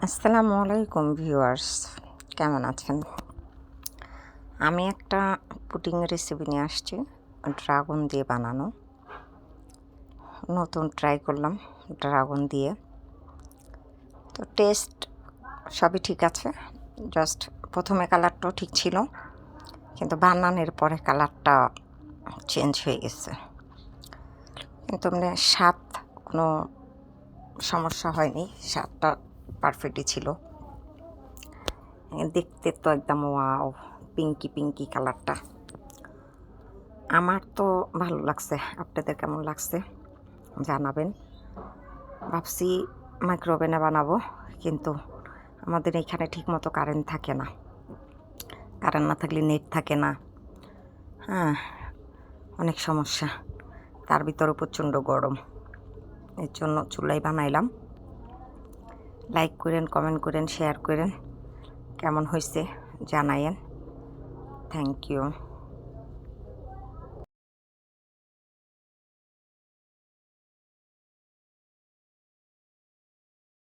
আসসালামু আলাইকুম ভিউয়ার্স, কেমন আছেন? আমি একটা পুডিং রেসিপি নিয়ে আসছি, ড্রাগন দিয়ে বানানো। নতুন ট্রাই করলাম ড্রাগন দিয়ে। তো টেস্ট সবই ঠিক আছে, জাস্ট প্রথমে কালারটাও ঠিক ছিল, কিন্তু বানানোর পরে কালারটা চেঞ্জ হয়ে গেছে। কিন্তু মানে স্বাদ কোনো সমস্যা হয়নি, স্বাদটা পারফেক্টই ছিল। দেখতে তো একদম ওয়াও, পিঙ্কি পিঙ্কি কালারটা। আমার তো ভালো লাগছে, আপনাদের কেমন লাগছে জানাবেন। ভাবছি মাইক্রোওভেনে বানাবো, কিন্তু আমাদের এখানে ঠিকমতো কারেন্ট থাকে না। কারেন্ট না থাকলে নেট থাকে না, হ্যাঁ, অনেক সমস্যা। তার ভিতরে প্রচণ্ড গরম, এর জন্য চুলাই বানাইলাম। লাইক করেন, কমেন্ট করেন, শেয়ার করেন, কেমন হয়েছে জানায়েন। Thank you.